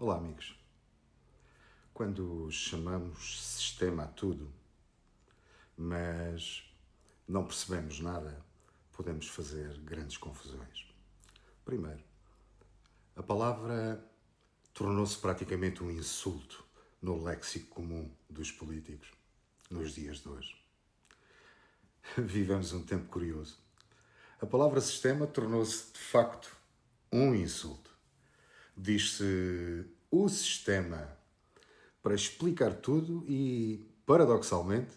Olá, amigos. Quando chamamos sistema a tudo, mas não percebemos nada, podemos fazer grandes confusões. Primeiro, a palavra tornou-se praticamente um insulto no léxico comum dos políticos nos dias de hoje. Vivemos um tempo curioso. A palavra sistema tornou-se, de facto, um insulto. Diz-se o sistema para explicar tudo e, paradoxalmente,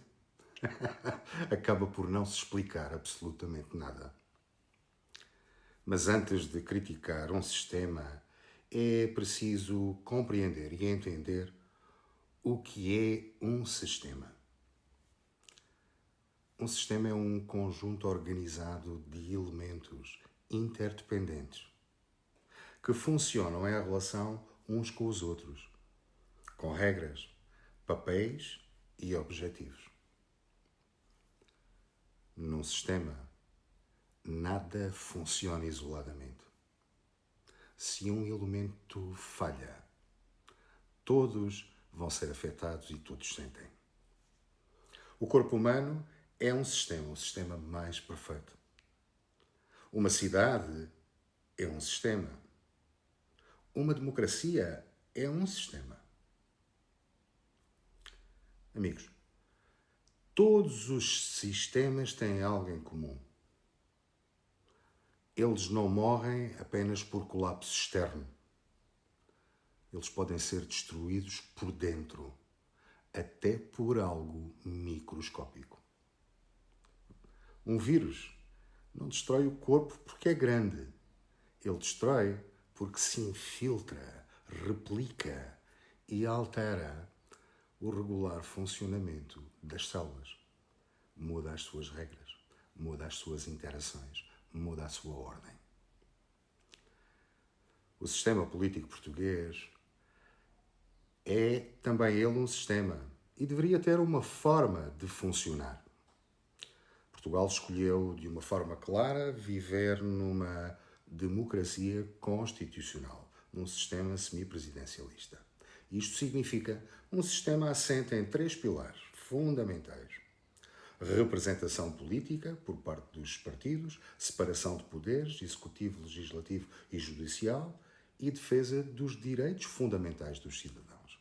acaba por não se explicar absolutamente nada. Mas antes de criticar um sistema, é preciso compreender e entender o que é um sistema. Um sistema é um conjunto organizado de elementos interdependentes que funcionam em relação uns com os outros, com regras, papéis e objetivos. Num sistema, nada funciona isoladamente. Se um elemento falha, todos vão ser afetados e todos sentem. O corpo humano é um sistema, o sistema mais perfeito. Uma cidade é um sistema. Uma democracia é um sistema. Amigos, todos os sistemas têm algo em comum. Eles não morrem apenas por colapso externo. Eles podem ser destruídos por dentro, até por algo microscópico. Um vírus não destrói o corpo porque é grande. Ele destrói porque se infiltra, replica e altera o regular funcionamento das células. Muda as suas regras, muda as suas interações, muda a sua ordem. O sistema político português é também ele um sistema e deveria ter uma forma de funcionar. Portugal escolheu de uma forma clara viver numa democracia constitucional, num sistema semipresidencialista. Isto significa um sistema assente em 3 pilares fundamentais: representação política por parte dos partidos, separação de poderes, executivo, legislativo e judicial, e defesa dos direitos fundamentais dos cidadãos.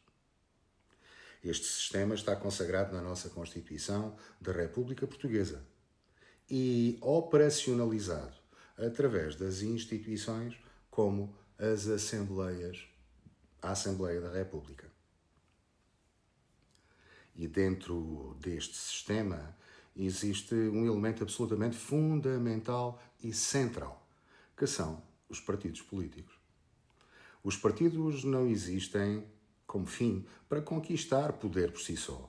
Este sistema está consagrado na nossa Constituição da República Portuguesa e operacionalizado através das instituições como as Assembleias, a Assembleia da República. E dentro deste sistema existe um elemento absolutamente fundamental e central, que são os partidos políticos. Os partidos não existem como fim para conquistar poder por si só.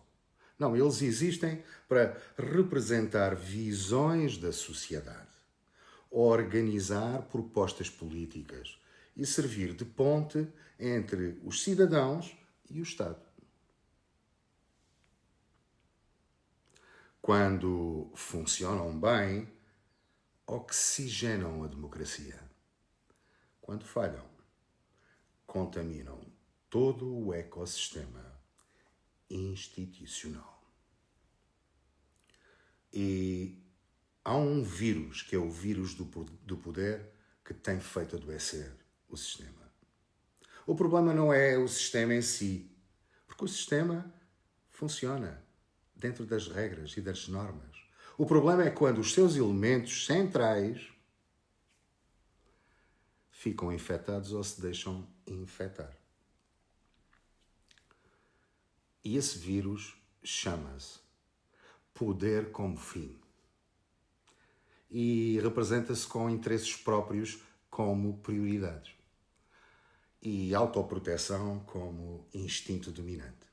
Não, eles existem para representar visões da sociedade, organizar propostas políticas e servir de ponte entre os cidadãos e o Estado. Quando funcionam bem, oxigenam a democracia. Quando falham, contaminam todo o ecossistema institucional. E há um vírus, que é o vírus do poder, que tem feito adoecer o sistema. O problema não é o sistema em si, porque o sistema funciona dentro das regras e das normas. O problema é quando os seus elementos centrais ficam infectados ou se deixam infectar. E esse vírus chama-se poder como fim. E representa-se com interesses próprios como prioridades. E autoproteção como instinto dominante.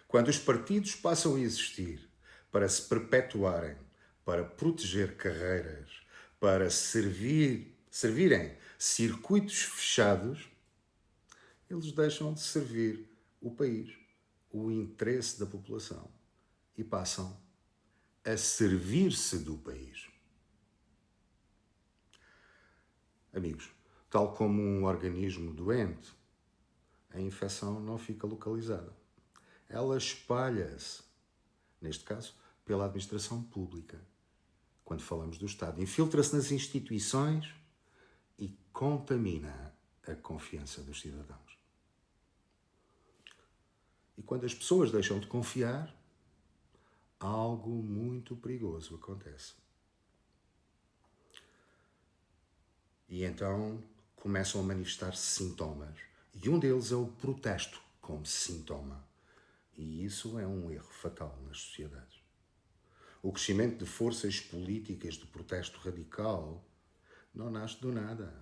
Quando os partidos passam a existir para se perpetuarem, para proteger carreiras, para servirem circuitos fechados, eles deixam de servir o país, o interesse da população, e passam a servir-se do país. Amigos, tal como um organismo doente, a infecção não fica localizada. Ela espalha-se, neste caso, pela administração pública, quando falamos do Estado. Infiltra-se nas instituições e contamina a confiança dos cidadãos. E quando as pessoas deixam de confiar, algo muito perigoso acontece. E então começam a manifestar-se sintomas. E um deles é o protesto como sintoma. E isso é um erro fatal nas sociedades. O crescimento de forças políticas de protesto radical não nasce do nada.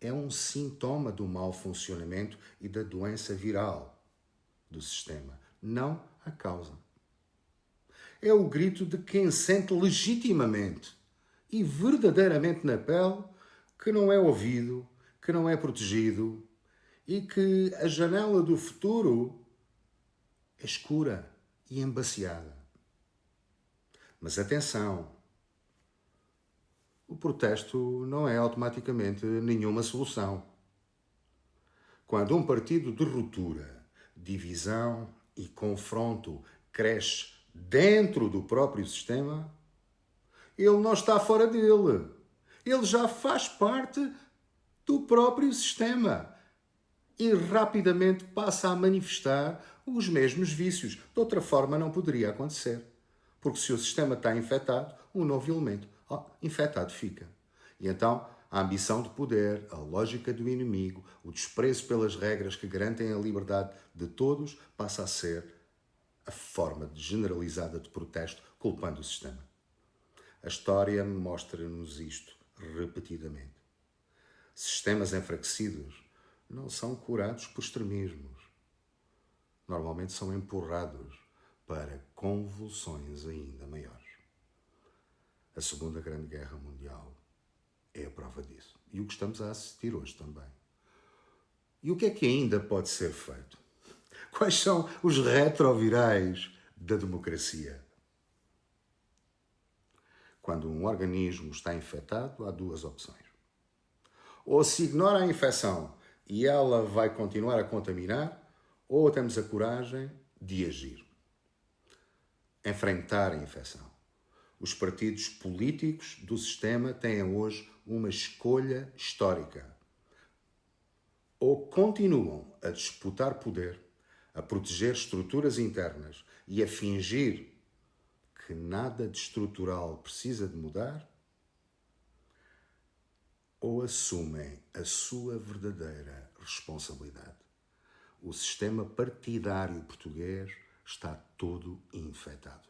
É um sintoma do mau funcionamento e da doença viral do sistema, não a causa. É o grito de quem sente legitimamente e verdadeiramente na pele que não é ouvido, que não é protegido e que a janela do futuro é escura e embaciada. Mas atenção, o protesto não é automaticamente nenhuma solução. Quando um partido de ruptura, divisão e confronto cresce dentro do próprio sistema, ele não está fora dele. Ele já faz parte do próprio sistema e rapidamente passa a manifestar os mesmos vícios. De outra forma não poderia acontecer. Porque se o sistema está infectado, um novo elemento infectado fica. E então a ambição de poder, a lógica do inimigo, o desprezo pelas regras que garantem a liberdade de todos passa a ser a forma generalizada de protesto, culpando o sistema. A história mostra-nos isto repetidamente. Sistemas enfraquecidos não são curados por extremismos. Normalmente são empurrados para convulsões ainda maiores. A Segunda Grande Guerra Mundial é a prova disso. E o que estamos a assistir hoje também. E o que é que ainda pode ser feito? Quais são os retrovirais da democracia? Quando um organismo está infectado, há duas opções. Ou se ignora a infecção e ela vai continuar a contaminar, ou temos a coragem de agir. Enfrentar a infecção. Os partidos políticos do sistema têm hoje uma escolha histórica. Ou continuam a disputar poder, a proteger estruturas internas e a fingir que nada de estrutural precisa de mudar, ou assumem a sua verdadeira responsabilidade. O sistema partidário português está todo infectado.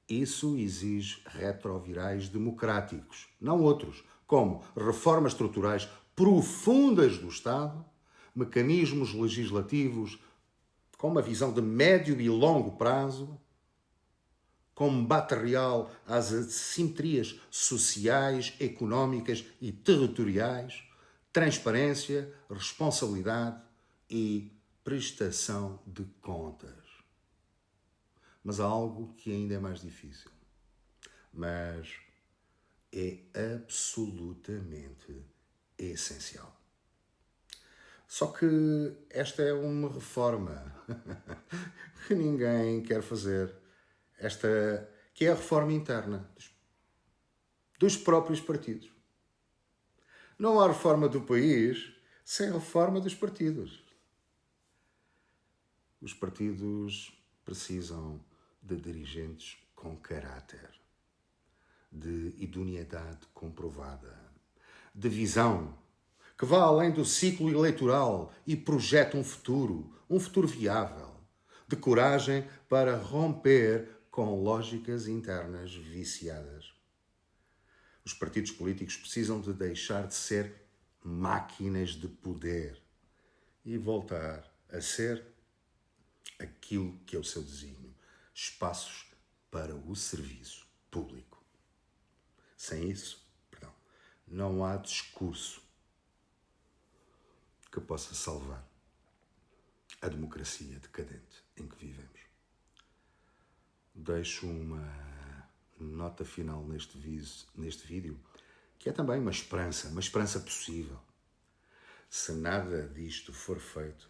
Isso exige retrovirais democráticos, não outros, como reformas estruturais profundas do Estado, mecanismos legislativos com uma visão de médio e longo prazo, combate real às assimetrias sociais, económicas e territoriais, transparência, responsabilidade e prestação de contas. Mas há algo que ainda é mais difícil. Mas é absolutamente essencial. Só que esta é uma reforma que ninguém quer fazer. Esta que é a reforma interna dos próprios partidos. Não há reforma do país sem a reforma dos partidos. Os partidos precisam de dirigentes com caráter, de idoneidade comprovada, de visão que vá além do ciclo eleitoral e projete um futuro viável, de coragem para romper com lógicas internas viciadas. Os partidos políticos precisam de deixar de ser máquinas de poder e voltar a ser aquilo que é o seu desígnio, espaços para o serviço público. Sem isso, não há discurso que possa salvar a democracia decadente em que vivemos. Deixo uma nota final neste vídeo, que é também uma esperança possível. Se nada disto for feito,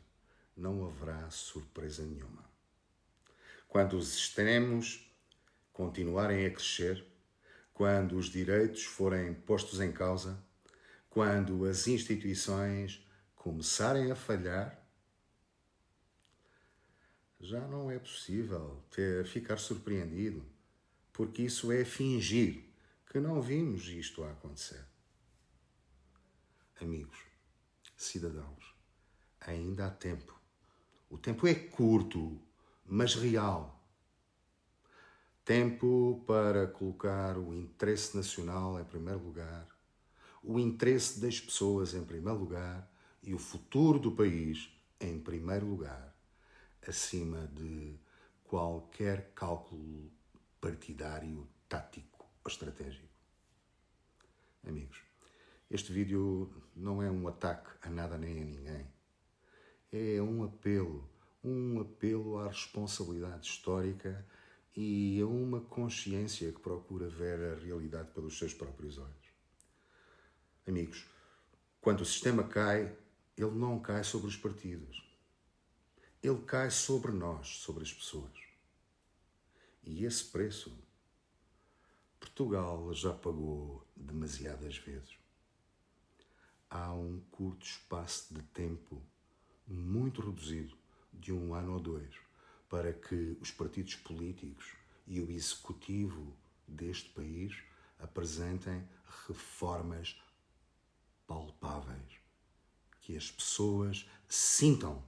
não haverá surpresa nenhuma. Quando os extremos continuarem a crescer, quando os direitos forem postos em causa, quando as instituições começarem a falhar, já não é possível ficar surpreendido, porque isso é fingir que não vimos isto a acontecer. Amigos, cidadãos, ainda há tempo. O tempo é curto, mas real. Tempo para colocar o interesse nacional em primeiro lugar, o interesse das pessoas em primeiro lugar e o futuro do país em primeiro lugar, acima de qualquer cálculo partidário, tático ou estratégico. Amigos, este vídeo não é um ataque a nada nem a ninguém. É um apelo à responsabilidade histórica e a uma consciência que procura ver a realidade pelos seus próprios olhos. Amigos, quando o sistema cai, ele não cai sobre os partidos. Ele cai sobre nós, sobre as pessoas. E esse preço, Portugal já pagou demasiadas vezes. Há um curto espaço de tempo, muito reduzido, de 1 ano ou 2, para que os partidos políticos e o executivo deste país apresentem reformas palpáveis, que as pessoas sintam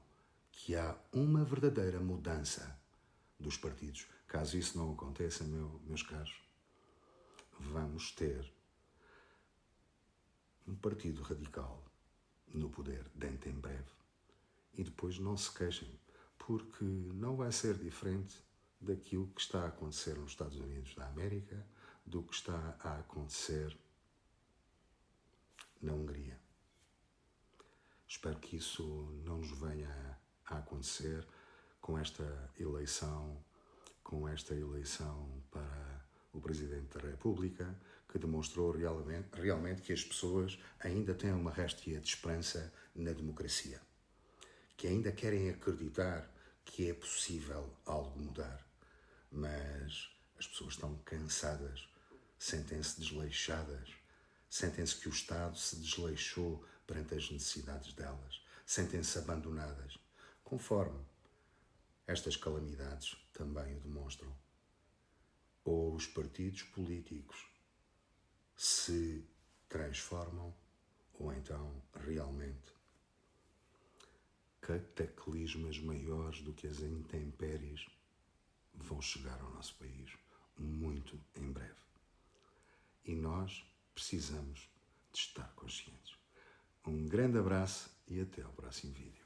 que há uma verdadeira mudança dos partidos. Caso isso não aconteça, meus caros, vamos ter um partido radical no poder dentro em breve. E depois não se queixem, porque não vai ser diferente daquilo que está a acontecer nos Estados Unidos da América, do que está a acontecer na Hungria. Espero que isso não nos venha a acontecer com esta eleição para o Presidente da República, que demonstrou realmente que as pessoas ainda têm uma réstia de esperança na democracia, que ainda querem acreditar que é possível algo mudar. Mas as pessoas estão cansadas, sentem-se desleixadas, sentem-se que o Estado se desleixou perante as necessidades delas, sentem-se abandonadas, conforme estas calamidades também o demonstram. Ou os partidos políticos se transformam, ou então realmente cataclismas maiores do que as intempéries vão chegar ao nosso país muito em breve. E nós precisamos de estar conscientes. Um grande abraço e até ao próximo vídeo.